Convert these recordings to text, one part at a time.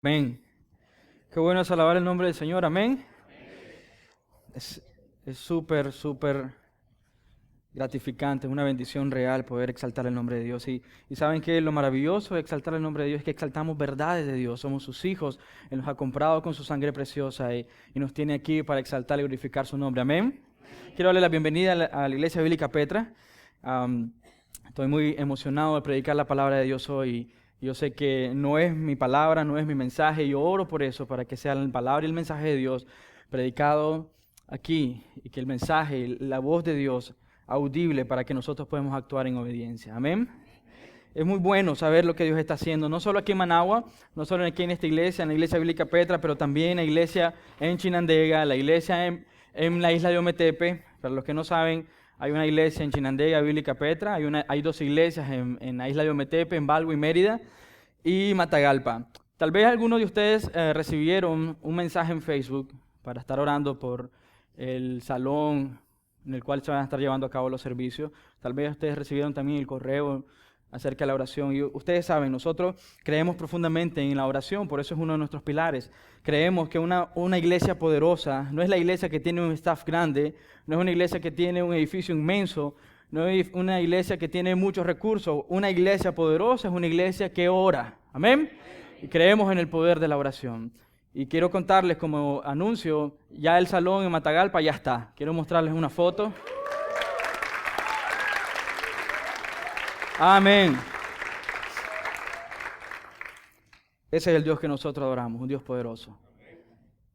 Amén. Qué bueno es alabar el nombre del Señor. Amén. Es es súper gratificante, es una bendición real poder exaltar el nombre de Dios. Y saben que lo maravilloso de exaltar el nombre de Dios es que exaltamos verdades de Dios. Somos sus hijos. Él nos ha comprado con su sangre preciosa y nos tiene aquí para exaltar y glorificar su nombre. Amén. Quiero darle la bienvenida a la Iglesia Bíblica Petra. Am, Estoy muy emocionado de predicar la palabra de Dios hoy. Yo sé que no es mi palabra, no es mi mensaje. Yo oro por eso, para que sea la palabra y el mensaje de Dios predicado aquí y que el mensaje, la voz de Dios audible para que nosotros podamos actuar en obediencia. Amén. Es muy bueno saber lo que Dios está haciendo, no solo aquí en Managua, no solo aquí en esta iglesia, en la iglesia bíblica Petra, pero también en la iglesia en Chinandega, la iglesia en la isla de Ometepe. Para los que no saben, hay una iglesia en Chinandega, bíblica Petra, hay dos iglesias en la isla de Ometepe, en Balbo y Mérida, y Matagalpa. Tal vez algunos de ustedes recibieron un mensaje en Facebook para estar orando por el salón en el cual se van a estar llevando a cabo los servicios. Tal vez ustedes recibieron también el correo acerca de la oración. Y ustedes saben, nosotros creemos profundamente en la oración, por eso es uno de nuestros pilares. Creemos que una iglesia poderosa no es la iglesia que tiene un staff grande, no es una iglesia que tiene un edificio inmenso, no es una iglesia que tiene muchos recursos. Una iglesia poderosa es una iglesia que ora. Amén. Y creemos en el poder de la oración. Y quiero contarles como anuncio, ya el salón en Matagalpa ya está. Quiero mostrarles una foto. Amén. Ese es el Dios que nosotros adoramos, un Dios poderoso.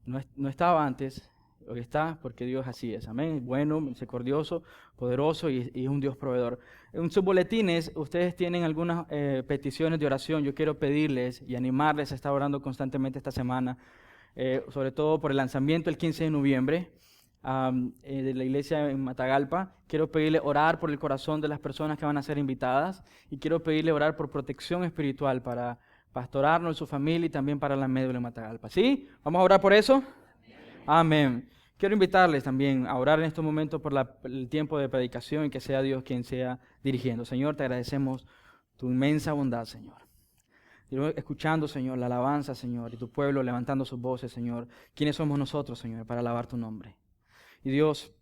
No estaba antes, hoy está porque Dios así es. Amén. Bueno, misericordioso, poderoso y es un Dios proveedor. En sus boletines ustedes tienen algunas peticiones de oración. Yo quiero pedirles y animarles a estar orando constantemente esta semana, sobre todo por el lanzamiento el 15 de noviembre. De la iglesia en Matagalpa. Quiero pedirle orar por el corazón de las personas que van a ser invitadas y quiero pedirle orar por protección espiritual para pastorarnos, su familia y también para la médula de Matagalpa. ¿Sí? ¿Vamos a orar por eso? Amén. Quiero invitarles también a orar en estos momentos por el tiempo de predicación y que sea Dios quien sea dirigiendo. Señor, te agradecemos tu inmensa bondad, Señor. Y luego escuchando, Señor, la alabanza, Señor, y tu pueblo levantando sus voces, Señor. ¿Quiénes somos nosotros, Señor, para alabar tu nombre? Y Dios,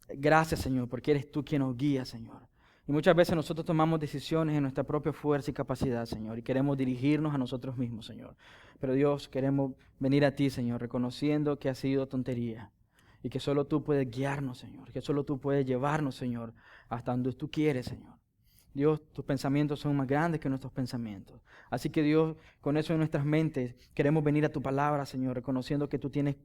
gracias, Señor, porque eres tú quien nos guía, Señor. Y muchas veces nosotros tomamos decisiones en nuestra propia fuerza y capacidad, Señor, y queremos dirigirnos a nosotros mismos, Señor. Pero Dios, queremos venir a ti, Señor, reconociendo que ha sido tontería y que solo tú puedes guiarnos, Señor, que solo tú puedes llevarnos, Señor, hasta donde tú quieres, Señor. Dios, tus pensamientos son más grandes que nuestros pensamientos. Así que Dios, con eso en nuestras mentes, queremos venir a tu palabra, Señor, reconociendo que tú tienes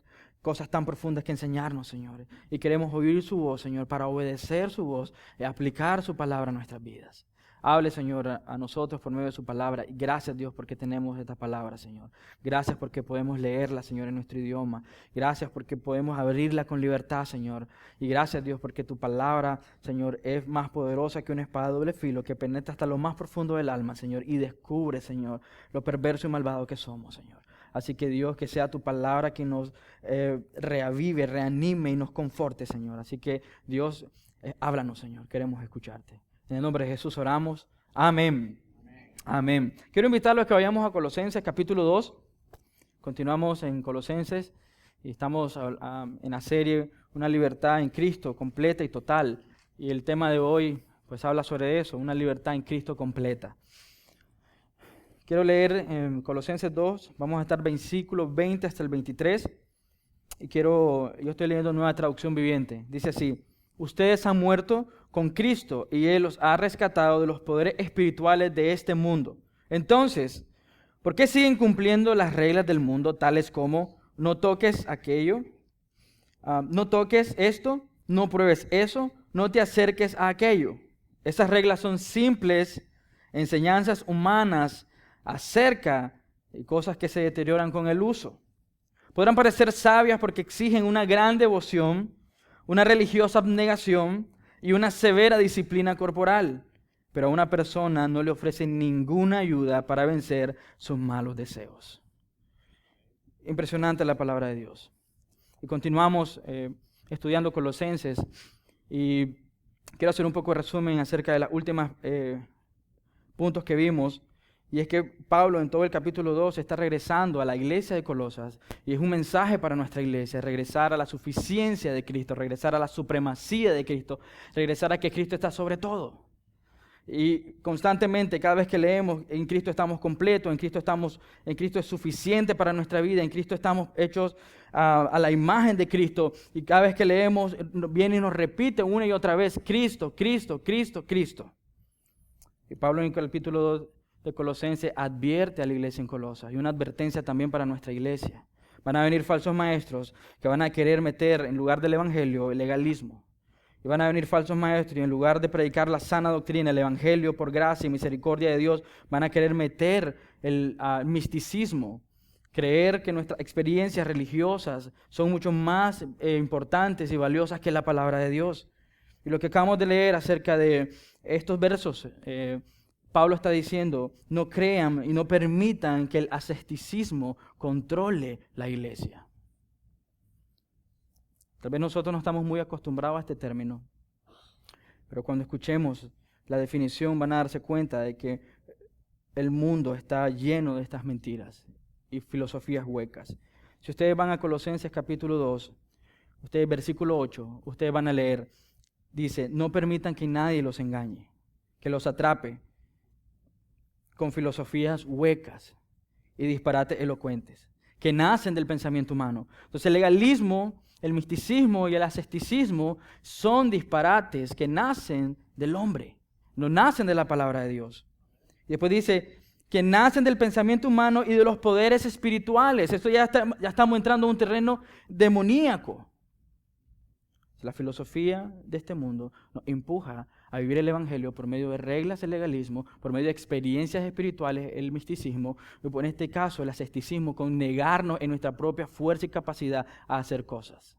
cosas tan profundas que enseñarnos, Señor. Y queremos oír su voz, Señor, para obedecer su voz y aplicar su palabra a nuestras vidas. Hable, Señor, a nosotros por medio de su palabra. Y gracias, Dios, porque tenemos esta palabra, Señor. Gracias porque podemos leerla, Señor, en nuestro idioma. Gracias porque podemos abrirla con libertad, Señor. Y gracias, Dios, porque tu palabra, Señor, es más poderosa que una espada de doble filo que penetra hasta lo más profundo del alma, Señor, y descubre, Señor, lo perverso y malvado que somos, Señor. Así que, Dios, que sea tu palabra que nos reavive, reanime y nos conforte, Señor. Así que, Dios, háblanos, Señor. Queremos escucharte. En el nombre de Jesús oramos. Amén. Amén. Quiero invitarlos a que vayamos a Colosenses capítulo 2. Continuamos en Colosenses y estamos en la serie Una libertad en Cristo completa y total. Y el tema de hoy pues habla sobre eso, una libertad en Cristo completa. Quiero leer en Colosenses 2, vamos a estar versículos 20 hasta el 23. Y yo estoy leyendo Nueva Traducción Viviente. Dice así: ustedes han muerto con Cristo y Él los ha rescatado de los poderes espirituales de este mundo. Entonces, ¿por qué siguen cumpliendo las reglas del mundo, tales como no toques aquello, no toques esto, no pruebes eso, no te acerques a aquello? Esas reglas son simples enseñanzas humanas acerca de cosas que se deterioran con el uso. Podrán parecer sabias porque exigen una gran devoción, una religiosa abnegación y una severa disciplina corporal, pero a una persona no le ofrecen ninguna ayuda para vencer sus malos deseos. Impresionante la palabra de Dios. Y continuamos estudiando Colosenses y quiero hacer un poco de resumen acerca de los últimos puntos que vimos. Y es que Pablo en todo el capítulo 2 está regresando a la iglesia de Colosas y es un mensaje para nuestra iglesia, regresar a la suficiencia de Cristo, regresar a la supremacía de Cristo, regresar a que Cristo está sobre todo. Y constantemente, cada vez que leemos, en Cristo estamos completos, en Cristo es suficiente para nuestra vida, en Cristo estamos hechos a la imagen de Cristo. Y cada vez que leemos, viene y nos repite una y otra vez, Cristo, Cristo, Cristo, Cristo. Y Pablo en el capítulo 2 de Colosenses advierte a la iglesia en Colosas, y una advertencia también para nuestra iglesia. Van a venir falsos maestros que van a querer meter en lugar del evangelio el legalismo. Y van a venir falsos maestros y en lugar de predicar la sana doctrina, el evangelio por gracia y misericordia de Dios, van a querer meter el misticismo, creer que nuestras experiencias religiosas son mucho más importantes y valiosas que la palabra de Dios. Y lo que acabamos de leer acerca de estos versos, Pablo está diciendo, no crean y no permitan que el asceticismo controle la iglesia. Tal vez nosotros no estamos muy acostumbrados a este término, pero cuando escuchemos la definición van a darse cuenta de que el mundo está lleno de estas mentiras y filosofías huecas. Si ustedes van a Colosenses capítulo 2, ustedes versículo 8, ustedes van a leer, dice, no permitan que nadie los engañe, que los atrape con filosofías huecas y disparates elocuentes, que nacen del pensamiento humano. Entonces el legalismo, el misticismo y el asceticismo son disparates que nacen del hombre, no nacen de la palabra de Dios. Y después dice que nacen del pensamiento humano y de los poderes espirituales. Esto ya estamos entrando en un terreno demoníaco. La filosofía de este mundo nos empuja a vivir el evangelio por medio de reglas del legalismo, por medio de experiencias espirituales, el misticismo, y en este caso el asceticismo, con negarnos en nuestra propia fuerza y capacidad a hacer cosas.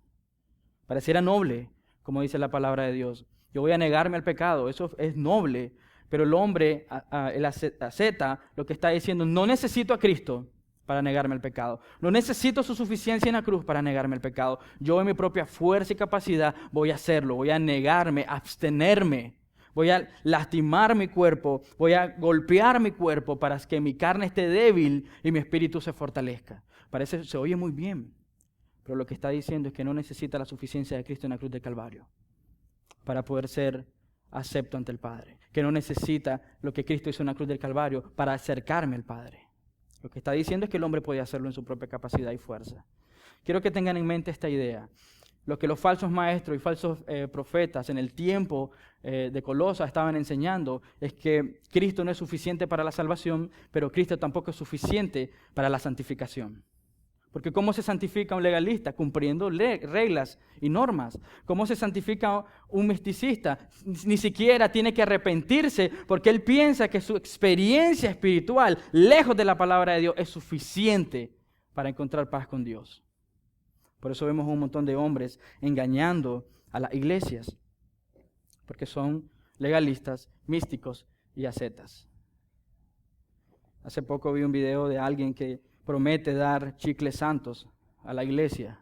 Pareciera noble, como dice la palabra de Dios. Yo voy a negarme al pecado, eso es noble, pero el hombre, el asceta, lo que está diciendo, no necesito a Cristo para negarme el pecado. No necesito su suficiencia en la cruz para negarme el pecado. Yo en mi propia fuerza y capacidad voy a hacerlo, voy a negarme, abstenerme. Voy a lastimar mi cuerpo, voy a golpear mi cuerpo para que mi carne esté débil y mi espíritu se fortalezca. Parece, se oye muy bien, pero lo que está diciendo es que no necesita la suficiencia de Cristo en la cruz del Calvario para poder ser acepto ante el Padre. Que no necesita lo que Cristo hizo en la cruz del Calvario para acercarme al Padre. Lo que está diciendo es que el hombre puede hacerlo en su propia capacidad y fuerza. Quiero que tengan en mente esta idea. Lo que los falsos maestros y falsos profetas en el tiempo de Colosas estaban enseñando es que Cristo no es suficiente para la salvación, pero Cristo tampoco es suficiente para la santificación. Porque ¿cómo se santifica un legalista? Cumpliendo reglas y normas. ¿Cómo se santifica un misticista? Ni siquiera tiene que arrepentirse porque él piensa que su experiencia espiritual, lejos de la palabra de Dios, es suficiente para encontrar paz con Dios. Por eso vemos un montón de hombres engañando a las iglesias, porque son legalistas, místicos y ascetas. Hace poco vi un video de alguien que promete dar chicles santos a la iglesia.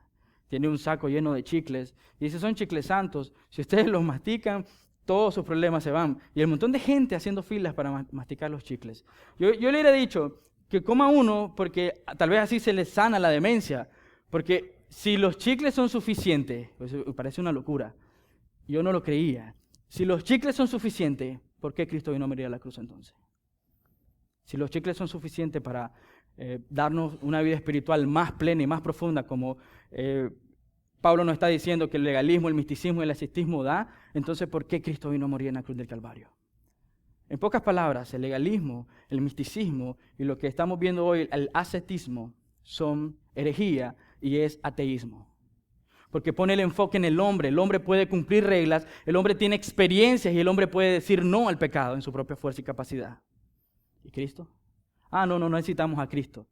Tiene un saco lleno de chicles y dice, son chicles santos, si ustedes los mastican, todos sus problemas se van. Y hay un montón de gente haciendo filas para masticar los chicles. Yo le hubiera dicho que coma uno porque tal vez así se les sana la demencia, porque si los chicles son suficientes, pues parece una locura, yo no lo creía. Si los chicles son suficientes, ¿por qué Cristo vino a morir a la cruz entonces? Si los chicles son suficientes para darnos una vida espiritual más plena y más profunda, como Pablo nos está diciendo que el legalismo, el misticismo y el ascetismo da, entonces ¿por qué Cristo vino a morir en la cruz del Calvario? En pocas palabras, el legalismo, el misticismo y lo que estamos viendo hoy, el ascetismo, son herejía y es ateísmo. Porque pone el enfoque en el hombre puede cumplir reglas, el hombre tiene experiencias y el hombre puede decir no al pecado en su propia fuerza y capacidad. ¿Y Cristo? No necesitamos a Cristo.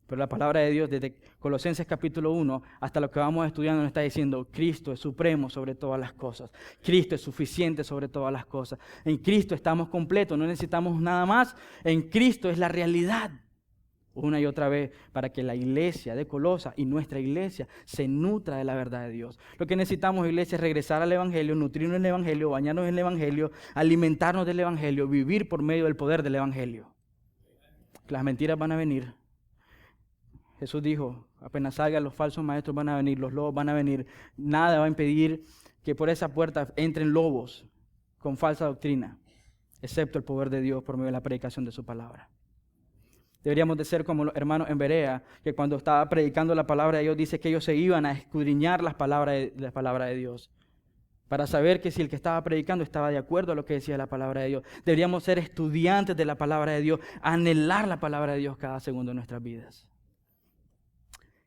Pero la palabra de Dios, desde Colosenses capítulo 1 hasta lo que vamos estudiando, nos está diciendo, Cristo es supremo sobre todas las cosas. Cristo es suficiente sobre todas las cosas. En Cristo estamos completos, no necesitamos nada más. En Cristo es la realidad. Una y otra vez, para que la iglesia de Colosas y nuestra iglesia se nutra de la verdad de Dios. Lo que necesitamos, iglesia, es regresar al Evangelio, nutrirnos del Evangelio, bañarnos en el Evangelio, alimentarnos del Evangelio, vivir por medio del poder del Evangelio. que las mentiras van a venir. Jesús dijo, apenas salgan los falsos maestros van a venir, los lobos van a venir. Nada va a impedir que por esa puerta entren lobos con falsa doctrina, excepto el poder de Dios por medio de la predicación de su palabra. Deberíamos de ser como los hermanos en Berea, que cuando estaba predicando la palabra de Dios, dice que ellos se iban a escudriñar las palabras de Dios, para saber que si el que estaba predicando estaba de acuerdo a lo que decía la palabra de Dios. Deberíamos ser estudiantes de la palabra de Dios, anhelar la palabra de Dios cada segundo de nuestras vidas.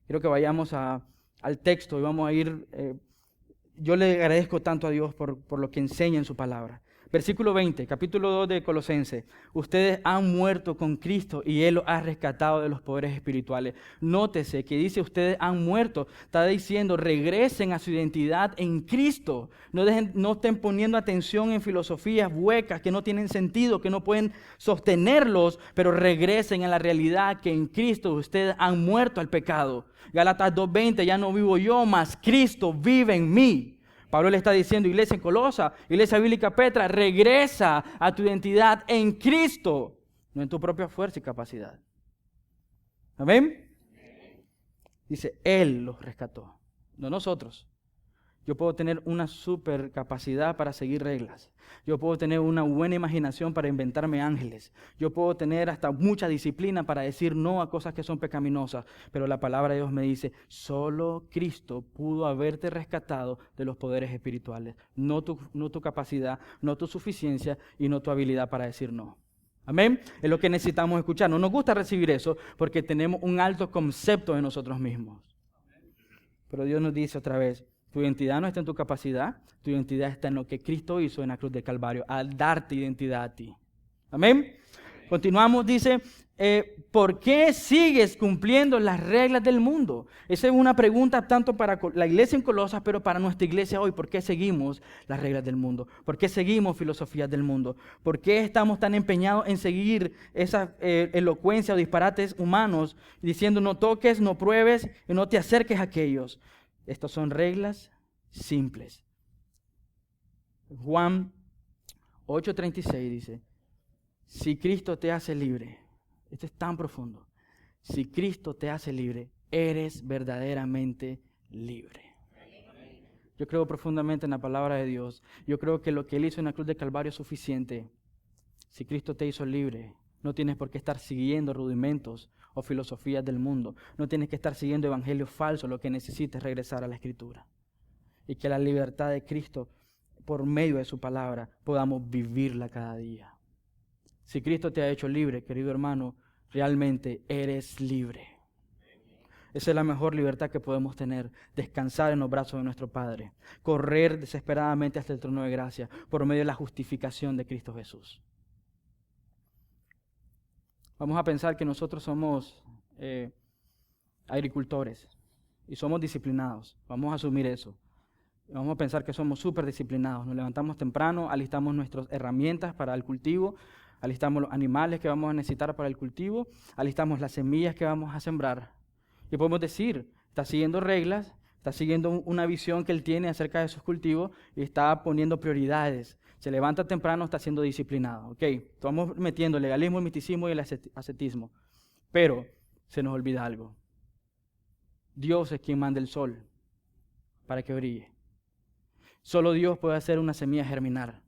Quiero que vayamos al texto y vamos a ir. Yo le agradezco tanto a Dios por lo que enseña en su palabra. Versículo 20, capítulo 2 de Colosenses. Ustedes han muerto con Cristo y Él los ha rescatado de los poderes espirituales. Nótese que dice ustedes han muerto. Está diciendo regresen a su identidad en Cristo. No estén poniendo atención en filosofías huecas que no tienen sentido, que no pueden sostenerlos, pero regresen a la realidad que en Cristo ustedes han muerto al pecado. Gálatas 2:20, ya no vivo yo, mas Cristo vive en mí. Pablo le está diciendo, iglesia en Colosa, iglesia bíblica Petra, regresa a tu identidad en Cristo, no en tu propia fuerza y capacidad. ¿Amén? Dice, Él los rescató, no nosotros. Yo puedo tener una super capacidad para seguir reglas. Yo puedo tener una buena imaginación para inventarme ángeles. Yo puedo tener hasta mucha disciplina para decir no a cosas que son pecaminosas. Pero la palabra de Dios me dice, solo Cristo pudo haberte rescatado de los poderes espirituales. No tu capacidad, no tu suficiencia y no tu habilidad para decir no. Amén. Es lo que necesitamos escuchar. No nos gusta recibir eso porque tenemos un alto concepto de nosotros mismos. Pero Dios nos dice otra vez, tu identidad no está en tu capacidad, tu identidad está en lo que Cristo hizo en la cruz del Calvario, al darte identidad a ti. Amén. Continuamos, dice, ¿por qué sigues cumpliendo las reglas del mundo? Esa es una pregunta tanto para la iglesia en Colosas, pero para nuestra iglesia hoy. ¿Por qué seguimos las reglas del mundo? ¿Por qué seguimos filosofías del mundo? ¿Por qué estamos tan empeñados en seguir esa elocuencia o disparates humanos, diciendo no toques, no pruebes y no te acerques a aquellos? Estas son reglas simples. Juan 8:36 dice, si Cristo te hace libre, esto es tan profundo, si Cristo te hace libre, eres verdaderamente libre. Yo creo profundamente en la palabra de Dios. Yo creo que lo que Él hizo en la cruz de Calvario es suficiente. Si Cristo te hizo libre, no tienes por qué estar siguiendo rudimentos o filosofías del mundo. No tienes que estar siguiendo evangelios falsos. Lo que necesitas es regresar a la Escritura. Y que la libertad de Cristo, por medio de su palabra, podamos vivirla cada día. Si Cristo te ha hecho libre, querido hermano, realmente eres libre. Esa es la mejor libertad que podemos tener, descansar en los brazos de nuestro Padre, correr desesperadamente hasta el trono de gracia por medio de la justificación de Cristo Jesús. Vamos a pensar que nosotros somos agricultores y somos disciplinados. Vamos a asumir eso. Vamos a pensar que somos súper disciplinados. Nos levantamos temprano, alistamos nuestras herramientas para el cultivo, alistamos los animales que vamos a necesitar para el cultivo, alistamos las semillas que vamos a sembrar. Y podemos decir, está siguiendo reglas, está siguiendo una visión que él tiene acerca de sus cultivos y está poniendo prioridades. Se levanta temprano, está siendo disciplinado. Ok, estamos metiendo el legalismo, el misticismo y el ascetismo. Pero se nos olvida algo. Dios es quien manda el sol para que brille. Solo Dios puede hacer una semilla germinar.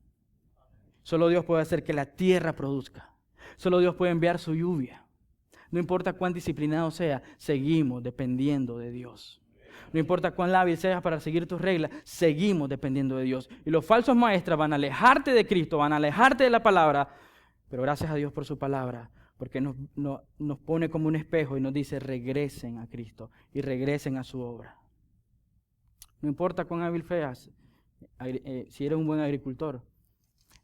Solo Dios puede hacer que la tierra produzca. Solo Dios puede enviar su lluvia. No importa cuán disciplinado sea, seguimos dependiendo de Dios. No importa cuán hábil seas para seguir tus reglas, seguimos dependiendo de Dios. Y los falsos maestros van a alejarte de Cristo, van a alejarte de la palabra. Pero gracias a Dios por su palabra, porque nos pone como un espejo y nos dice regresen a Cristo y regresen a su obra. No importa cuán hábil seas, si eres un buen agricultor,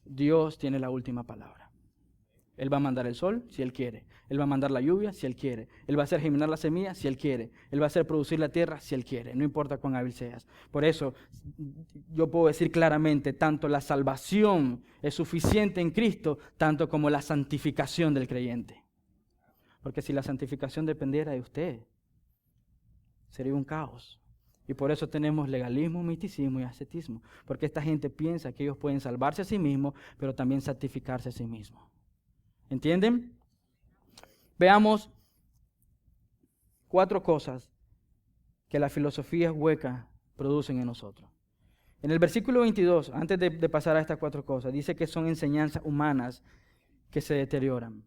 Dios tiene la última palabra. Él va a mandar el sol si Él quiere. Él va a mandar la lluvia si Él quiere. Él va a hacer germinar la semilla si Él quiere. Él va a hacer producir la tierra si Él quiere. No importa cuán hábil seas. Por eso yo puedo decir claramente, tanto la salvación es suficiente en Cristo, tanto como la santificación del creyente. Porque si la santificación dependiera de usted, sería un caos. Y por eso tenemos legalismo, misticismo y ascetismo. Porque esta gente piensa que ellos pueden salvarse a sí mismos, pero también santificarse a sí mismos. ¿Entienden? Veamos 4 cosas que las filosofías huecas producen en nosotros. En el versículo 22, antes de pasar a estas 4 cosas, dice que son enseñanzas humanas que se deterioran.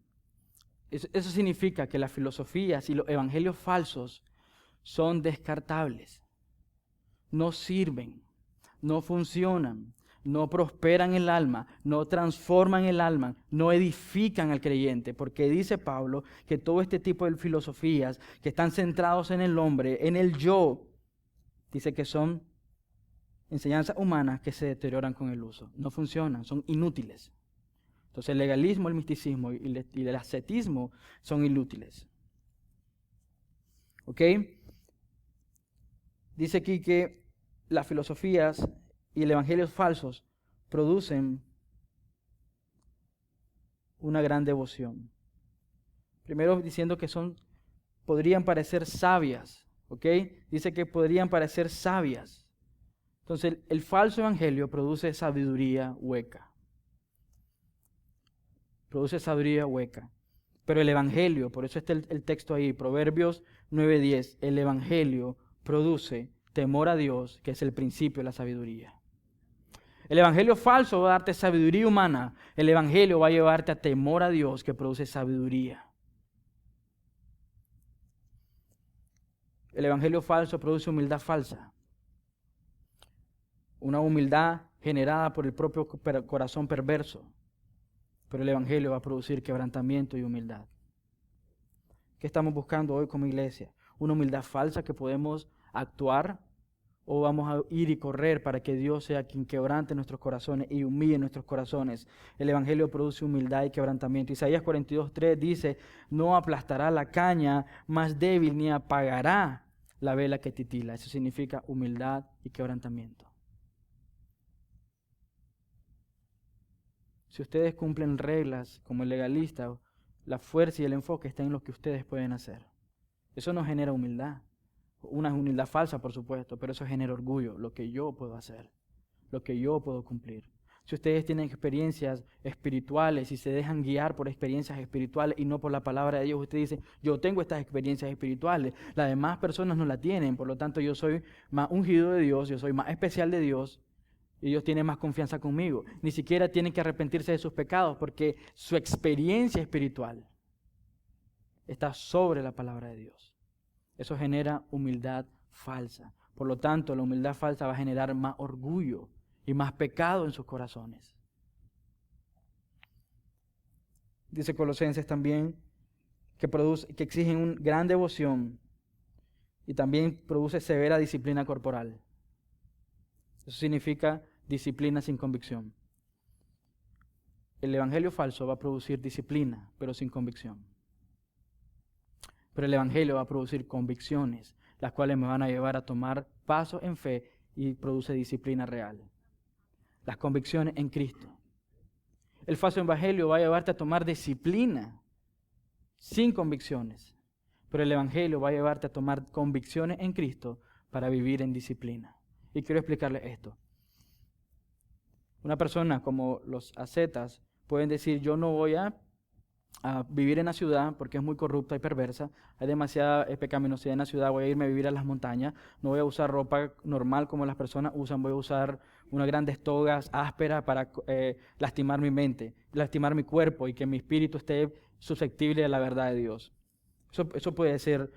Eso significa que las filosofías y los evangelios falsos son descartables. No sirven, no funcionan, no prosperan el alma, no transforman el alma, no edifican al creyente, porque dice Pablo que todo este tipo de filosofías que están centrados en el hombre, en el yo, dice que son enseñanzas humanas que se deterioran con el uso. No funcionan, son inútiles. Entonces el legalismo, el misticismo y el ascetismo son inútiles. ¿Ok? Dice aquí que las filosofías y el evangelio falsos producen una gran devoción. Primero diciendo que podrían parecer sabias, ¿ok? Dice que podrían parecer sabias. Entonces el falso evangelio produce sabiduría hueca. Produce sabiduría hueca. Pero el evangelio, por eso está el texto ahí, Proverbios 9:10, el evangelio produce temor a Dios, que es el principio de la sabiduría. El evangelio falso va a darte sabiduría humana. El evangelio va a llevarte a temor a Dios, que produce sabiduría. El evangelio falso produce humildad falsa. Una humildad generada por el propio corazón perverso. Pero el evangelio va a producir quebrantamiento y humildad. ¿Qué estamos buscando hoy como iglesia? Una humildad falsa que podemos actuar, o vamos a ir y correr para que Dios sea quien quebrante nuestros corazones y humille nuestros corazones. El evangelio produce humildad y quebrantamiento. Isaías 42:3 dice: no aplastará la caña más débil ni apagará la vela que titila. Eso significa humildad y quebrantamiento. Si ustedes cumplen reglas como el legalista, la fuerza y el enfoque está en lo que ustedes pueden hacer. Eso no genera humildad. Una humildad falsa, por supuesto, pero eso genera orgullo, lo que yo puedo hacer, lo que yo puedo cumplir. Si ustedes tienen experiencias espirituales y se dejan guiar por experiencias espirituales y no por la palabra de Dios, ustedes dicen: yo tengo estas experiencias espirituales, las demás personas no la tienen, por lo tanto yo soy más ungido de Dios, yo soy más especial de Dios y Dios tiene más confianza conmigo. Ni siquiera tienen que arrepentirse de sus pecados porque su experiencia espiritual está sobre la palabra de Dios. Eso genera humildad falsa. Por lo tanto, la humildad falsa va a generar más orgullo y más pecado en sus corazones. Dice Colosenses también que exigen una gran devoción y también produce severa disciplina corporal. Eso significa disciplina sin convicción. El evangelio falso va a producir disciplina, pero sin convicción. Pero el evangelio va a producir convicciones, las cuales me van a llevar a tomar pasos en fe y produce disciplina real. Las convicciones en Cristo. El falso evangelio va a llevarte a tomar disciplina sin convicciones, pero el evangelio va a llevarte a tomar convicciones en Cristo para vivir en disciplina. Y quiero explicarles esto. Una persona como los ascetas pueden decir: yo no voy a vivir en la ciudad porque es muy corrupta y perversa, hay demasiada pecaminosidad en la ciudad, voy a irme a vivir a las montañas, no voy a usar ropa normal como las personas usan, voy a usar unas grandes togas ásperas para lastimar mi mente, lastimar mi cuerpo y que mi espíritu esté susceptible a la verdad de Dios. Eso puede ser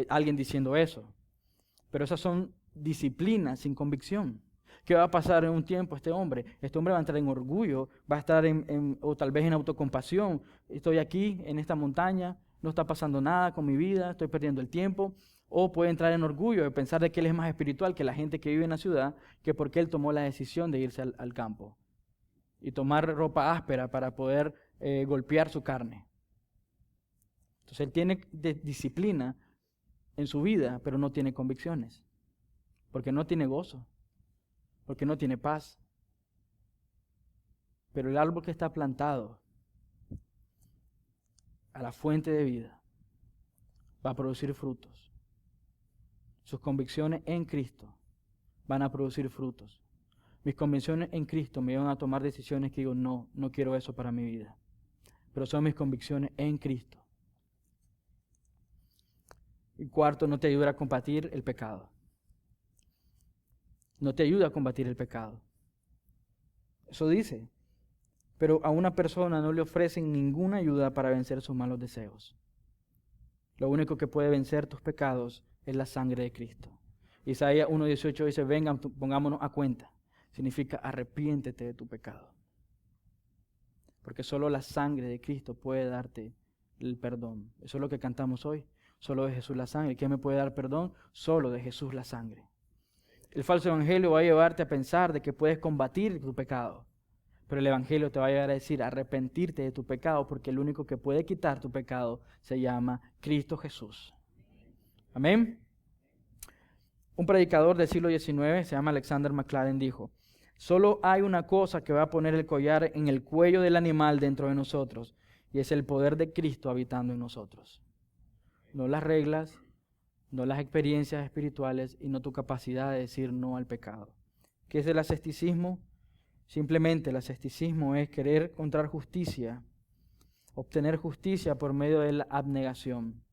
alguien diciendo eso, pero esas son disciplinas sin convicción. ¿Qué va a pasar en un tiempo este hombre? Este hombre va a entrar en orgullo, va a estar o tal vez en autocompasión. Estoy aquí en esta montaña, no está pasando nada con mi vida, estoy perdiendo el tiempo. O puede entrar en orgullo de pensar de que él es más espiritual que la gente que vive en la ciudad, que porque él tomó la decisión de irse al campo y tomar ropa áspera para poder golpear su carne. Entonces él tiene disciplina en su vida, pero no tiene convicciones, porque no tiene gozo, porque no tiene paz. Pero el árbol que está plantado a la fuente de vida va a producir frutos. Sus convicciones en Cristo van a producir frutos. Mis convicciones en Cristo me llevan a tomar decisiones que digo: no quiero eso para mi vida. Pero son mis convicciones en Cristo. Y cuarto, no te ayuda a combatir el pecado. No te ayuda a combatir el pecado. Eso dice. Pero a una persona no le ofrecen ninguna ayuda para vencer sus malos deseos. Lo único que puede vencer tus pecados es la sangre de Cristo. Isaías 1:18 dice, vengan, pongámonos a cuenta. Significa arrepiéntete de tu pecado. Porque solo la sangre de Cristo puede darte el perdón. Eso es lo que cantamos hoy. Solo de Jesús la sangre. ¿Quién me puede dar perdón? Solo de Jesús la sangre. El falso evangelio va a llevarte a pensar de que puedes combatir tu pecado. Pero el evangelio te va a llevar a decir, arrepentirte de tu pecado, porque el único que puede quitar tu pecado se llama Cristo Jesús. Amén. Un predicador del siglo XIX, se llama Alexander McLaren, dijo, solo hay una cosa que va a poner el collar en el cuello del animal dentro de nosotros, y es el poder de Cristo habitando en nosotros. No las reglas, no las experiencias espirituales y no tu capacidad de decir no al pecado. ¿Qué es el asceticismo? Simplemente el asceticismo es querer encontrar justicia, obtener justicia por medio de la abnegación,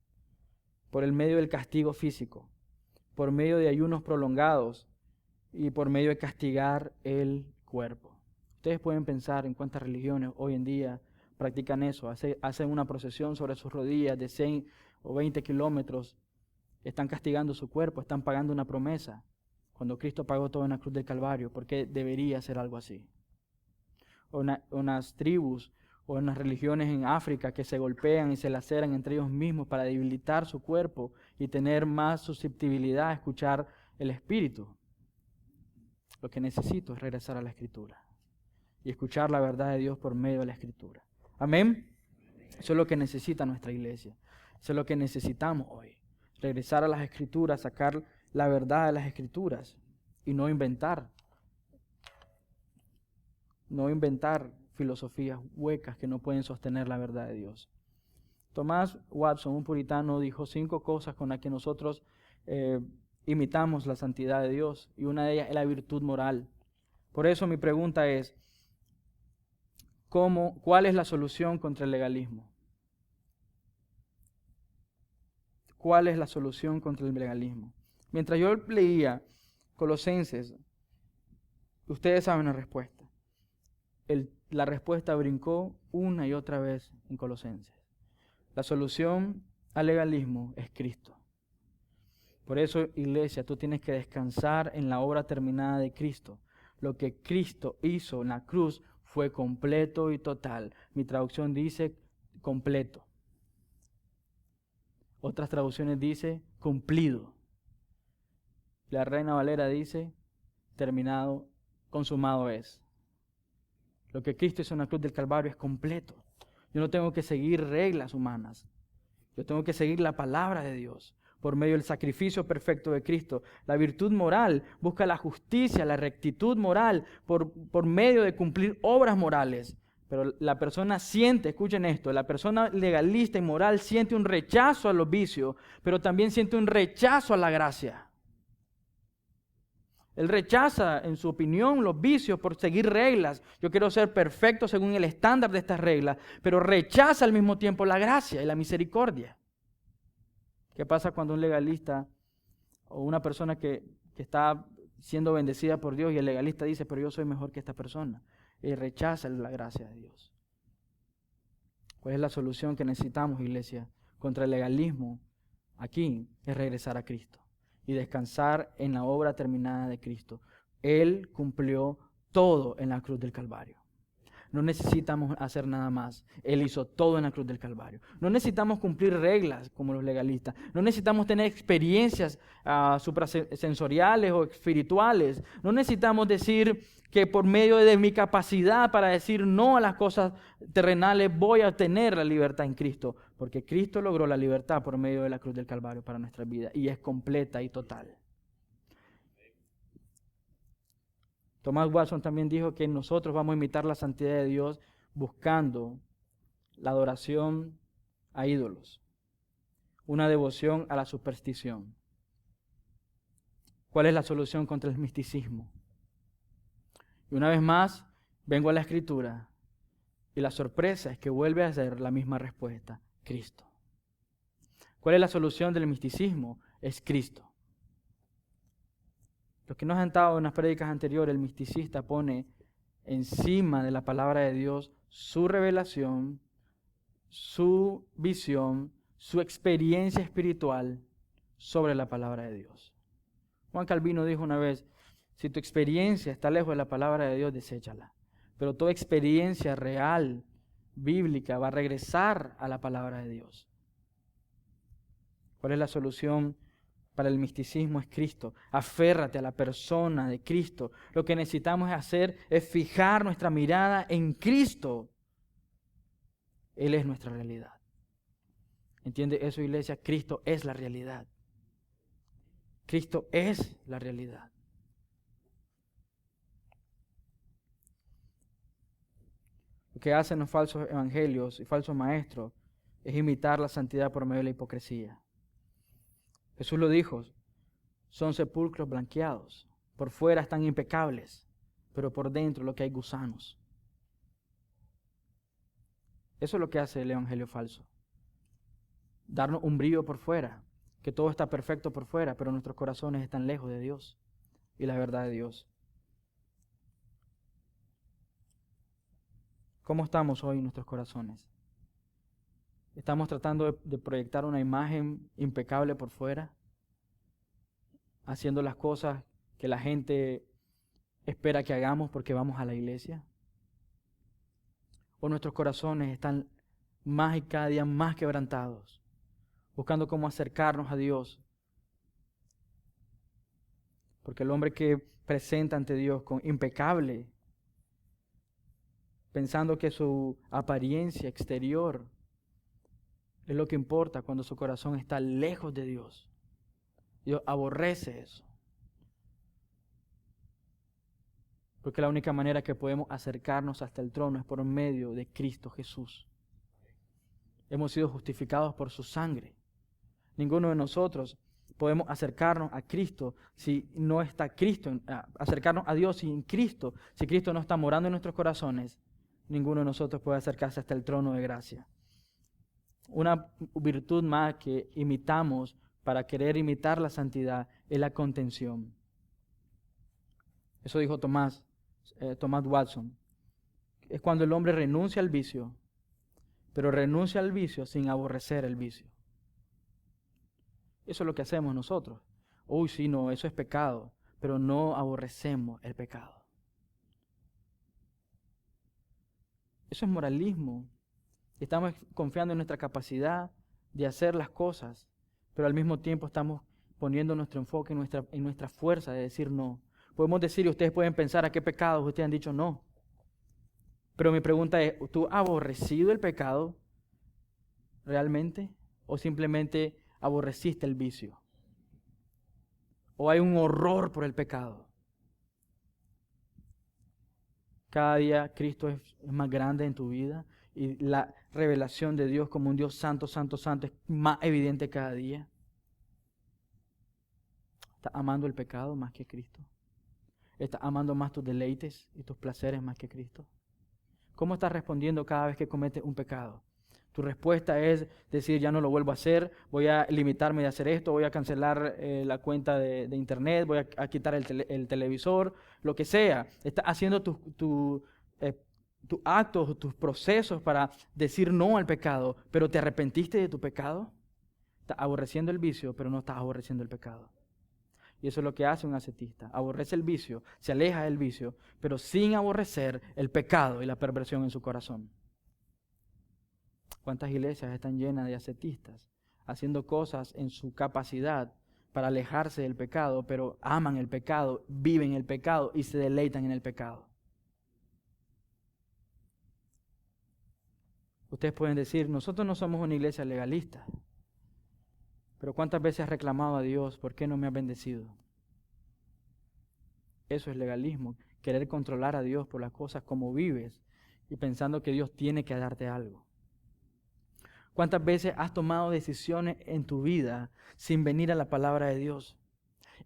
por el medio del castigo físico, por medio de ayunos prolongados y por medio de castigar el cuerpo. Ustedes pueden pensar en cuántas religiones hoy en día practican eso, hacen una procesión sobre sus rodillas de 100 o 20 kilómetros, están castigando su cuerpo, están pagando una promesa, cuando Cristo pagó todo en la cruz del Calvario. ¿Por qué debería ser algo así? Unas tribus o unas religiones en África que se golpean y se laceran entre ellos mismos para debilitar su cuerpo y tener más susceptibilidad a escuchar el Espíritu. Lo que necesito es regresar a la Escritura y escuchar la verdad de Dios por medio de la Escritura. Amén. Eso es lo que necesita nuestra iglesia. Eso es lo que necesitamos hoy. Regresar a las Escrituras, sacar la verdad de las Escrituras y no inventar filosofías huecas que no pueden sostener la verdad de Dios. Thomas Watson, un puritano, dijo 5 cosas con las que nosotros imitamos la santidad de Dios, y una de ellas es la virtud moral. Por eso mi pregunta es, ¿cuál es la solución contra el legalismo? ¿Cuál es la solución contra el legalismo? Mientras yo leía Colosenses, ustedes saben la respuesta. La respuesta brincó una y otra vez en Colosenses. La solución al legalismo es Cristo. Por eso, iglesia, tú tienes que descansar en la obra terminada de Cristo. Lo que Cristo hizo en la cruz fue completo y total. Mi traducción dice completo. Otras traducciones dice cumplido. La Reina Valera dice terminado, consumado es. Lo que Cristo hizo en la cruz del Calvario es completo. Yo no tengo que seguir reglas humanas. Yo tengo que seguir la palabra de Dios por medio del sacrificio perfecto de Cristo. La virtud moral busca la justicia, la rectitud moral por medio de cumplir obras morales. Pero la persona siente, escuchen esto, la persona legalista y moral siente un rechazo a los vicios, pero también siente un rechazo a la gracia. Él rechaza, en su opinión, los vicios por seguir reglas. Yo quiero ser perfecto según el estándar de estas reglas, pero rechaza al mismo tiempo la gracia y la misericordia. ¿Qué pasa cuando un legalista o una persona que está siendo bendecida por Dios y el legalista dice, pero yo soy mejor que esta persona? Y rechaza la gracia de Dios. ¿Cuál es la solución que necesitamos, iglesia, contra el legalismo? Aquí es regresar a Cristo y descansar en la obra terminada de Cristo. Él cumplió todo en la cruz del Calvario. No necesitamos hacer nada más. Él hizo todo en la cruz del Calvario. No necesitamos cumplir reglas como los legalistas. No necesitamos tener experiencias suprasensoriales o espirituales. No necesitamos decir que por medio de mi capacidad para decir no a las cosas terrenales voy a tener la libertad en Cristo. Porque Cristo logró la libertad por medio de la cruz del Calvario para nuestra vida y es completa y total. Thomas Watson también dijo que nosotros vamos a imitar la santidad de Dios buscando la adoración a ídolos, una devoción a la superstición. ¿Cuál es la solución contra el misticismo? Y una vez más, vengo a la Escritura y la sorpresa es que vuelve a ser la misma respuesta, Cristo. ¿Cuál es la solución del misticismo? Es Cristo. Los que nos han estado en las prédicas anteriores, el misticista pone encima de la palabra de Dios su revelación, su visión, su experiencia espiritual sobre la palabra de Dios. Juan Calvino dijo una vez, si tu experiencia está lejos de la palabra de Dios, deséchala. Pero toda experiencia real, bíblica, va a regresar a la palabra de Dios. ¿Cuál es la solución para el misticismo? Es Cristo. Aférrate a la persona de Cristo. Lo que necesitamos hacer es fijar nuestra mirada en Cristo. Él es nuestra realidad. ¿Entiende eso, iglesia? Cristo es la realidad. Cristo es la realidad. Lo que hacen los falsos evangelios y falsos maestros es imitar la santidad por medio de la hipocresía. Jesús lo dijo, son sepulcros blanqueados, por fuera están impecables, pero por dentro lo que hay gusanos. Eso es lo que hace el evangelio falso. Darnos un brillo por fuera, que todo está perfecto por fuera, pero nuestros corazones están lejos de Dios y la verdad de Dios. ¿Cómo estamos hoy en nuestros corazones? ¿Estamos tratando de proyectar una imagen impecable por fuera? ¿Haciendo las cosas que la gente espera que hagamos porque vamos a la iglesia? ¿O nuestros corazones están más y cada día más quebrantados, buscando cómo acercarnos a Dios? Porque el hombre que presenta ante Dios con impecable, pensando que su apariencia exterior es lo que importa cuando su corazón está lejos de Dios. Dios aborrece eso. Porque la única manera que podemos acercarnos hasta el trono es por medio de Cristo Jesús. Hemos sido justificados por su sangre. Ninguno de nosotros podemos acercarnos a Cristo si no está Cristo, acercarnos a Dios sin Cristo. Si Cristo no está morando en nuestros corazones, ninguno de nosotros puede acercarse hasta el trono de gracia. Una virtud más que imitamos para querer imitar la santidad es la contención. Eso dijo Thomas Watson. Es cuando el hombre renuncia al vicio, pero renuncia al vicio sin aborrecer el vicio. Eso es lo que hacemos nosotros. Uy, sí, no, eso es pecado, pero no aborrecemos el pecado. Eso es moralismo. Estamos confiando en nuestra capacidad de hacer las cosas, pero al mismo tiempo estamos poniendo nuestro enfoque en nuestra fuerza de decir no. Podemos decir, y ustedes pueden pensar a qué pecados ustedes han dicho no. Pero mi pregunta es, ¿tú has aborrecido el pecado realmente? ¿O simplemente aborreciste el vicio? ¿O hay un horror por el pecado? Cada día Cristo es más grande en tu vida y la revelación de Dios como un Dios santo, santo, santo es más evidente cada día. ¿Estás amando el pecado más que Cristo? ¿Estás amando más tus deleites y tus placeres más que Cristo? ¿Cómo estás respondiendo cada vez que cometes un pecado? Tu respuesta es decir, ya no lo vuelvo a hacer, voy a limitarme de hacer esto, voy a cancelar la cuenta de internet, voy a quitar el televisor, lo que sea. Estás haciendo tus actos, tus procesos para decir no al pecado, pero ¿te arrepentiste de tu pecado? Estás aborreciendo el vicio, pero no estás aborreciendo el pecado. Y eso es lo que hace un ascetista. Aborrece el vicio, se aleja del vicio, pero sin aborrecer el pecado y la perversión en su corazón. ¿Cuántas iglesias están llenas de ascetistas haciendo cosas en su capacidad para alejarse del pecado, pero aman el pecado, viven el pecado y se deleitan en el pecado? Ustedes pueden decir, nosotros no somos una iglesia legalista, pero ¿cuántas veces has reclamado a Dios, ¿por qué no me has bendecido? Eso es legalismo, querer controlar a Dios por las cosas como vives y pensando que Dios tiene que darte algo. ¿Cuántas veces has tomado decisiones en tu vida sin venir a la palabra de Dios?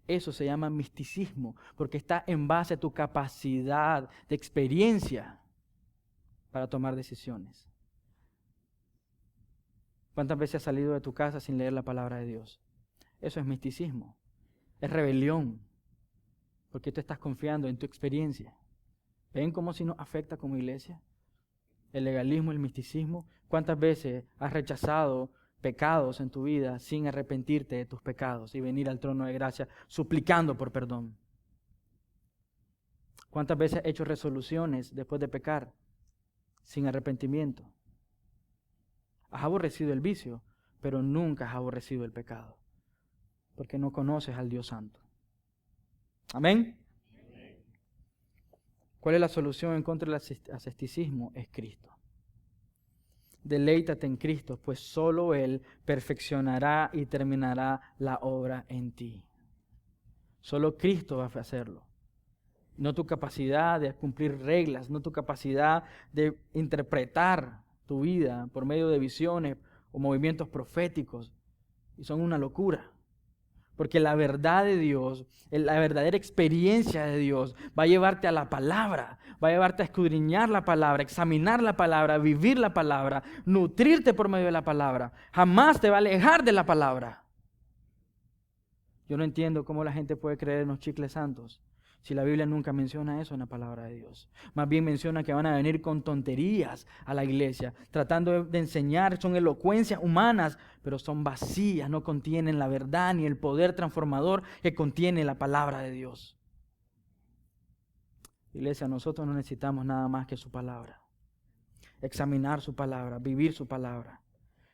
Eso se llama misticismo, porque está en base a tu capacidad de experiencia para tomar decisiones. ¿Cuántas veces has salido de tu casa sin leer la palabra de Dios? Eso es misticismo, es rebelión, porque tú estás confiando en tu experiencia. ¿Ven cómo si nos afecta como iglesia? El legalismo, el misticismo. ¿Cuántas veces has rechazado pecados en tu vida sin arrepentirte de tus pecados y venir al trono de gracia suplicando por perdón? ¿Cuántas veces has hecho resoluciones después de pecar sin arrepentimiento? Has aborrecido el vicio, pero nunca has aborrecido el pecado, porque no conoces al Dios Santo. Amén. ¿Cuál es la solución en contra del asceticismo? Es Cristo. Deleítate en Cristo, pues solo Él perfeccionará y terminará la obra en ti. Solo Cristo va a hacerlo. No tu capacidad de cumplir reglas, no tu capacidad de interpretar tu vida por medio de visiones o movimientos proféticos. Y son una locura. Porque la verdad de Dios, la verdadera experiencia de Dios va a llevarte a la palabra, va a llevarte a escudriñar la palabra, examinar la palabra, vivir la palabra, nutrirte por medio de la palabra. Jamás te va a alejar de la palabra. Yo no entiendo cómo la gente puede creer en los chicles santos si la Biblia nunca menciona eso en la palabra de Dios. Más bien menciona que van a venir con tonterías a la iglesia, tratando de enseñar, son elocuencias humanas, pero son vacías, no contienen la verdad ni el poder transformador que contiene la palabra de Dios. Iglesia, nosotros no necesitamos nada más que su palabra. Examinar su palabra, vivir su palabra.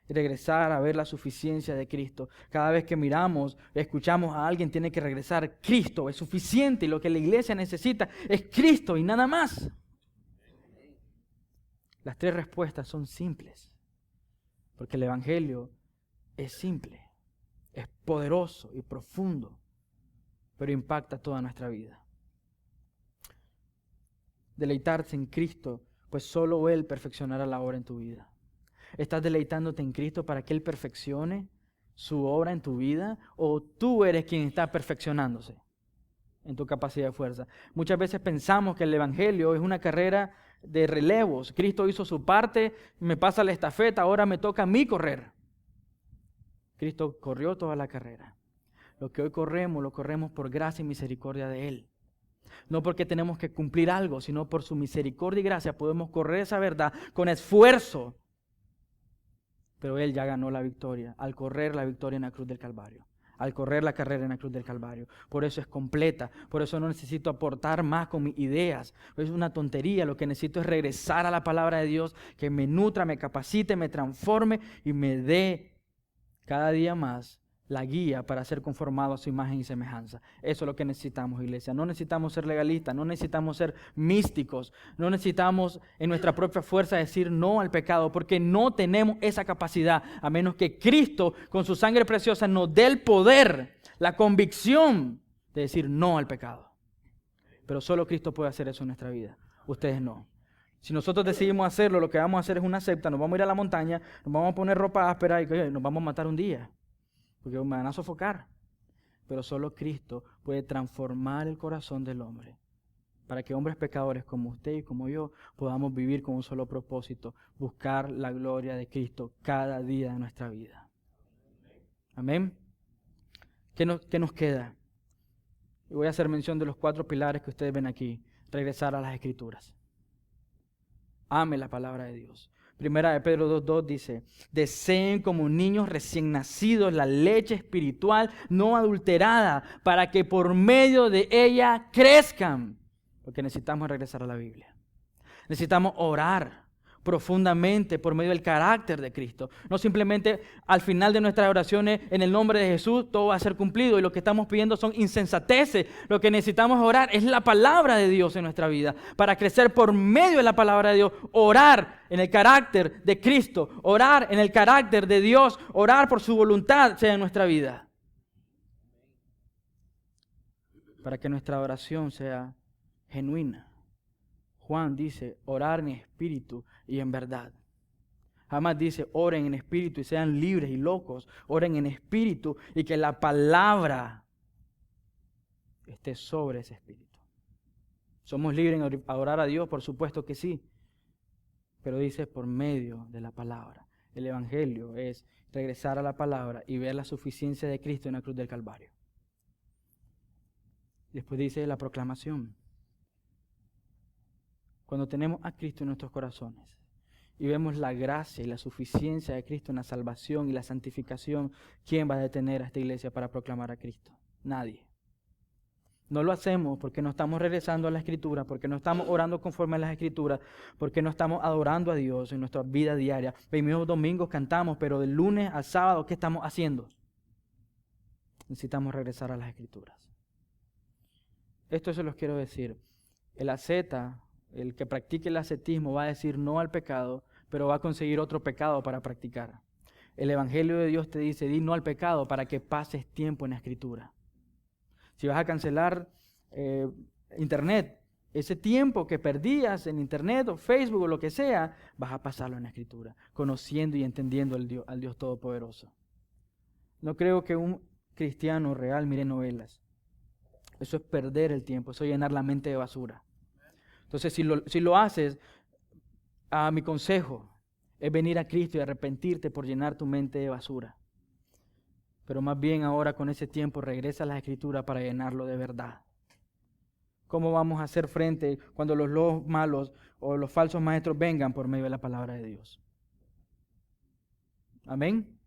Y regresar a ver la suficiencia de Cristo. Cada vez que miramos, escuchamos a alguien, tiene que regresar. Cristo es suficiente y lo que la iglesia necesita es Cristo y nada más. Las tres respuestas son simples, porque el Evangelio es simple, es poderoso y profundo, pero impacta toda nuestra vida. Deleitarse en Cristo, pues solo Él perfeccionará la obra en tu vida. ¿Estás deleitándote en Cristo para que Él perfeccione su obra en tu vida? ¿O tú eres quien está perfeccionándose en tu capacidad de fuerza? Muchas veces pensamos que el Evangelio es una carrera de relevos. Cristo hizo su parte, me pasa la estafeta, ahora me toca a mí correr. Cristo corrió toda la carrera. Lo que hoy corremos, lo corremos por gracia y misericordia de Él. No porque tenemos que cumplir algo, sino por su misericordia y gracia podemos correr esa verdad con esfuerzo. Pero Él ya ganó la victoria, al correr la victoria en la cruz del Calvario, al correr la carrera en la cruz del Calvario. Por eso es completa, por eso no necesito aportar más con mis ideas. Es una tontería, lo que necesito es regresar a la palabra de Dios, que me nutra, me capacite, me transforme y me dé cada día más la guía para ser conformado a su imagen y semejanza. Eso es lo que necesitamos, iglesia. No necesitamos ser legalistas, no necesitamos ser místicos, no necesitamos en nuestra propia fuerza decir no al pecado, porque no tenemos esa capacidad, a menos que Cristo con su sangre preciosa nos dé el poder, la convicción de decir no al pecado. Pero solo Cristo puede hacer eso en nuestra vida, ustedes no. Si nosotros decidimos hacerlo, lo que vamos a hacer es una secta, nos vamos a ir a la montaña, nos vamos a poner ropa áspera y nos vamos a matar un día. Porque me van a sofocar. Pero solo Cristo puede transformar el corazón del hombre para que hombres pecadores como usted y como yo podamos vivir con un solo propósito, buscar la gloria de Cristo cada día de nuestra vida. Amén. ¿Qué nos queda? Y voy a hacer mención de los 4 pilares que ustedes ven aquí. Regresar a las Escrituras. Ame la palabra de Dios. Primera de Pedro 2:2 dice, deseen como niños recién nacidos la leche espiritual no adulterada para que por medio de ella crezcan. Porque necesitamos regresar a la Biblia. Necesitamos orar profundamente por medio del carácter de Cristo. No simplemente al final de nuestras oraciones en el nombre de Jesús todo va a ser cumplido y lo que estamos pidiendo son insensateces. Lo que necesitamos orar es la palabra de Dios en nuestra vida. Para crecer por medio de la palabra de Dios, orar en el carácter de Cristo, orar en el carácter de Dios, orar por su voluntad sea en nuestra vida. Para que nuestra oración sea genuina. Juan dice, orar en espíritu y en verdad. Jamás dice, oren en espíritu y sean libres y locos. Oren en espíritu y que la palabra esté sobre ese espíritu. ¿Somos libres en adorar a Dios? Por supuesto que sí. Pero dice por medio de la palabra. El Evangelio es regresar a la palabra y ver la suficiencia de Cristo en la cruz del Calvario. Después dice la proclamación. Cuando tenemos a Cristo en nuestros corazones y vemos la gracia y la suficiencia de Cristo en la salvación y la santificación, ¿quién va a detener a esta iglesia para proclamar a Cristo? Nadie. No lo hacemos porque no estamos regresando a la Escritura, porque no estamos orando conforme a las Escrituras, porque no estamos adorando a Dios en nuestra vida diaria. Venimos domingos, cantamos, pero del lunes al sábado, ¿qué estamos haciendo? Necesitamos regresar a las Escrituras. Esto se los quiero decir. El asceta, el que practique el ascetismo, va a decir no al pecado, pero va a conseguir otro pecado para practicar. El Evangelio de Dios te dice, di no al pecado para que pases tiempo en la Escritura. Si vas a cancelar Internet, ese tiempo que perdías en Internet o Facebook o lo que sea, vas a pasarlo en la Escritura, conociendo y entendiendo al Dios Todopoderoso. No creo que un cristiano real mire novelas. Eso es perder el tiempo, eso es llenar la mente de basura. Entonces, si lo haces, mi consejo es venir a Cristo y arrepentirte por llenar tu mente de basura. Pero más bien ahora con ese tiempo regresa a las Escrituras para llenarlo de verdad. ¿Cómo vamos a hacer frente cuando los lobos malos o los falsos maestros vengan por medio de la palabra de Dios? ¿Amén?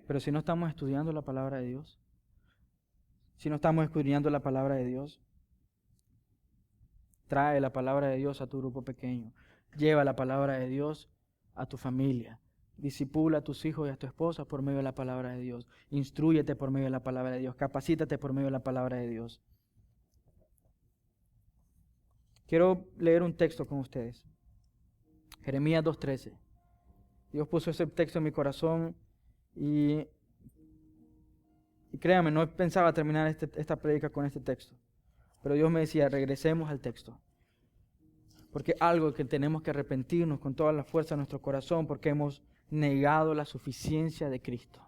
Pero si no estamos estudiando la palabra de Dios, si no estamos escudriñando la palabra de Dios, trae la palabra de Dios a tu grupo pequeño. Lleva la palabra de Dios a tu familia. Discipula a tus hijos y a tu esposa por medio de la palabra de Dios. Instrúyete por medio de la palabra de Dios. Capacítate por medio de la palabra de Dios. Quiero leer un texto con ustedes. Jeremías 2:13. Dios puso ese texto en mi corazón y créanme, no pensaba terminar esta prédica con este texto. Pero Dios me decía, regresemos al texto. Porque algo que tenemos que arrepentirnos con toda la fuerza de nuestro corazón, porque hemos negado la suficiencia de Cristo.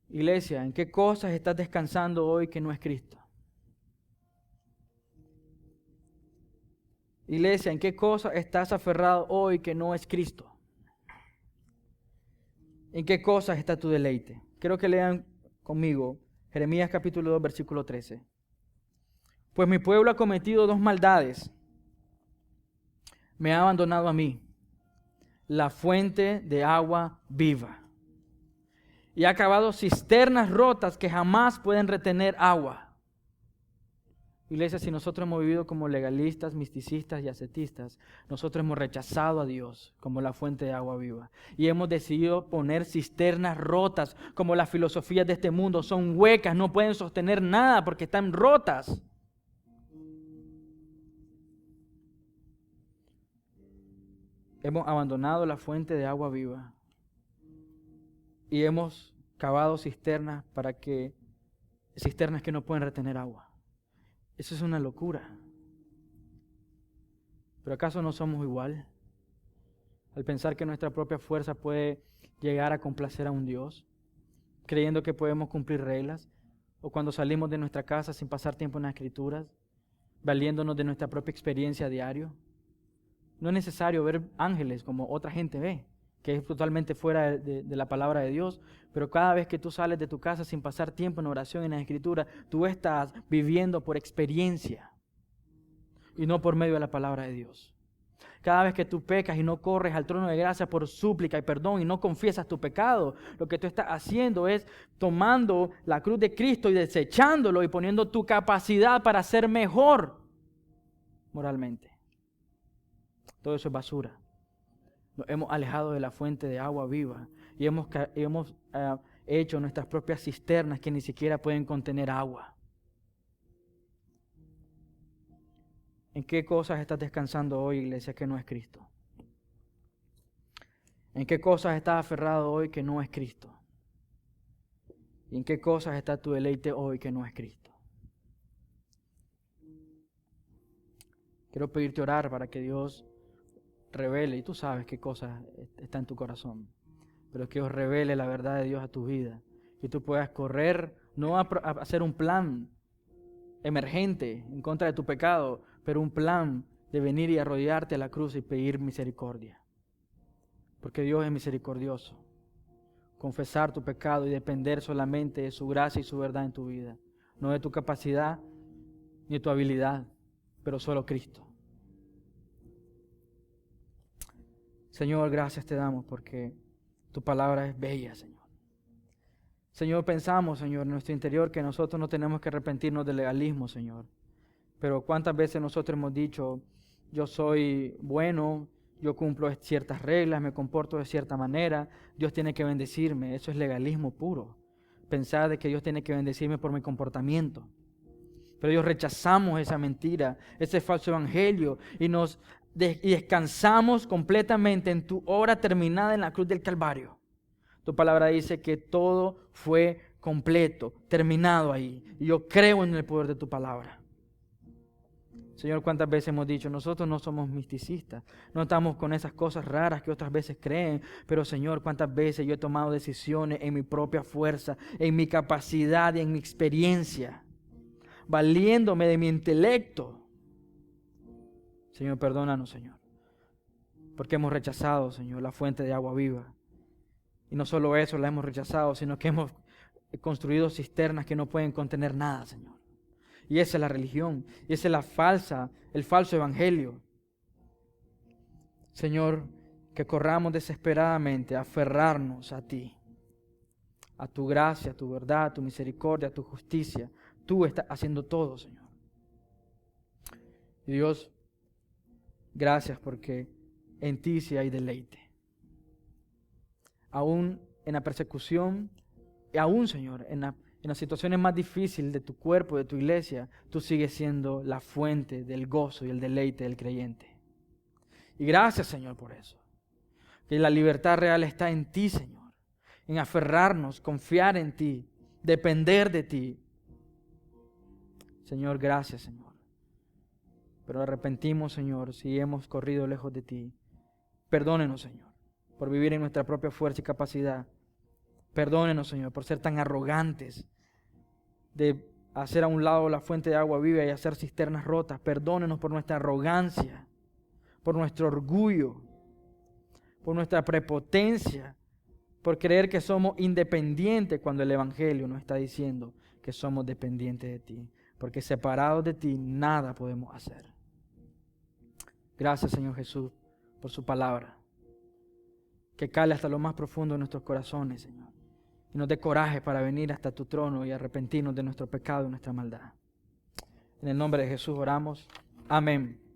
Iglesia, ¿en qué cosas estás descansando hoy que no es Cristo? Iglesia, ¿en qué cosas estás aferrado hoy que no es Cristo? ¿En qué cosas está tu deleite? Quiero que lean conmigo Jeremías capítulo 2, versículo 13. Pues mi pueblo ha cometido dos maldades. Me ha abandonado a mí, la fuente de agua viva, y ha cavado cisternas rotas que jamás pueden retener agua. Iglesia, si nosotros hemos vivido como legalistas, misticistas y ascetistas, nosotros hemos rechazado a Dios como la fuente de agua viva. Y hemos decidido poner cisternas rotas como las filosofías de este mundo. Son huecas, no pueden sostener nada porque están rotas. Hemos abandonado la fuente de agua viva y hemos cavado cisternas que no pueden retener agua. Eso es una locura. ¿Pero acaso no somos igual? Al pensar que nuestra propia fuerza puede llegar a complacer a un Dios, creyendo que podemos cumplir reglas, o cuando salimos de nuestra casa sin pasar tiempo en las Escrituras, valiéndonos de nuestra propia experiencia a diario. No es necesario ver ángeles como otra gente ve, que es totalmente fuera de la palabra de Dios, pero cada vez que tú sales de tu casa sin pasar tiempo en oración en la Escritura, tú estás viviendo por experiencia y no por medio de la palabra de Dios. Cada vez que tú pecas y no corres al trono de gracia por súplica y perdón y no confiesas tu pecado, lo que tú estás haciendo es tomando la cruz de Cristo y desechándolo y poniendo tu capacidad para ser mejor moralmente. Todo eso es basura. Nos hemos alejado de la fuente de agua viva y hemos hecho nuestras propias cisternas que ni siquiera pueden contener agua. ¿En qué cosas estás descansando hoy, iglesia, que no es Cristo? ¿En qué cosas estás aferrado hoy que no es Cristo? ¿Y en qué cosas está tu deleite hoy que no es Cristo? Quiero pedirte orar para que Dios revele, y tú sabes qué cosas está en tu corazón, pero que Dios revele la verdad de Dios a tu vida, que tú puedas correr, no a hacer un plan emergente en contra de tu pecado, pero un plan de venir y arrodillarte a la cruz y pedir misericordia. porque Dios es misericordioso. Confesar tu pecado y depender solamente de su gracia y su verdad en tu vida. No de tu capacidad ni de tu habilidad, pero solo Cristo. Señor, gracias te damos porque tu palabra es bella, Señor. Señor, pensamos, Señor, en nuestro interior que nosotros no tenemos que arrepentirnos del legalismo, Señor. Pero cuántas veces nosotros hemos dicho, yo soy bueno, yo cumplo ciertas reglas, me comporto de cierta manera, Dios tiene que bendecirme. Eso es legalismo puro. Pensar de que Dios tiene que bendecirme por mi comportamiento. Pero Dios rechazamos esa mentira, ese falso evangelio y descansamos completamente en tu obra terminada en la cruz del Calvario. Tu palabra dice que todo fue completo, terminado ahí. Y yo creo en el poder de tu palabra. Señor, ¿cuántas veces hemos dicho, nosotros no somos misticistas, no estamos con esas cosas raras que otras veces creen, pero Señor, ¿cuántas veces yo he tomado decisiones en mi propia fuerza, en mi capacidad y en mi experiencia, valiéndome de mi intelecto? Señor, perdónanos, Señor, porque hemos rechazado, Señor, la fuente de agua viva. Y no solo eso la hemos rechazado, sino que hemos construido cisternas que no pueden contener nada, Señor. Y esa es la religión, y esa es el falso evangelio. Señor, que corramos desesperadamente a aferrarnos a ti, a tu gracia, a tu verdad, a tu misericordia, a tu justicia. Tú estás haciendo todo, Señor. Y Dios, gracias porque en ti sí hay deleite. Aún en la persecución, y aún, Señor, en las situaciones más difíciles de tu cuerpo, de tu iglesia, tú sigues siendo la fuente del gozo y el deleite del creyente. Y gracias, Señor, por eso. Que la libertad real está en ti, Señor. En aferrarnos, confiar en ti, depender de ti. Señor, gracias, Señor. Pero arrepentimos, Señor, si hemos corrido lejos de ti. Perdónenos, Señor, por vivir en nuestra propia fuerza y capacidad. Perdónenos, Señor, por ser tan arrogantes de hacer a un lado la fuente de agua viva y hacer cisternas rotas. Perdónenos por nuestra arrogancia, por nuestro orgullo, por nuestra prepotencia, por creer que somos independientes cuando el Evangelio nos está diciendo que somos dependientes de ti, porque separados de ti nada podemos hacer. Gracias, Señor Jesús, por su palabra, que cale hasta lo más profundo de nuestros corazones, Señor, y nos dé coraje para venir hasta tu trono y arrepentirnos de nuestro pecado y nuestra maldad. En el nombre de Jesús oramos. Amén.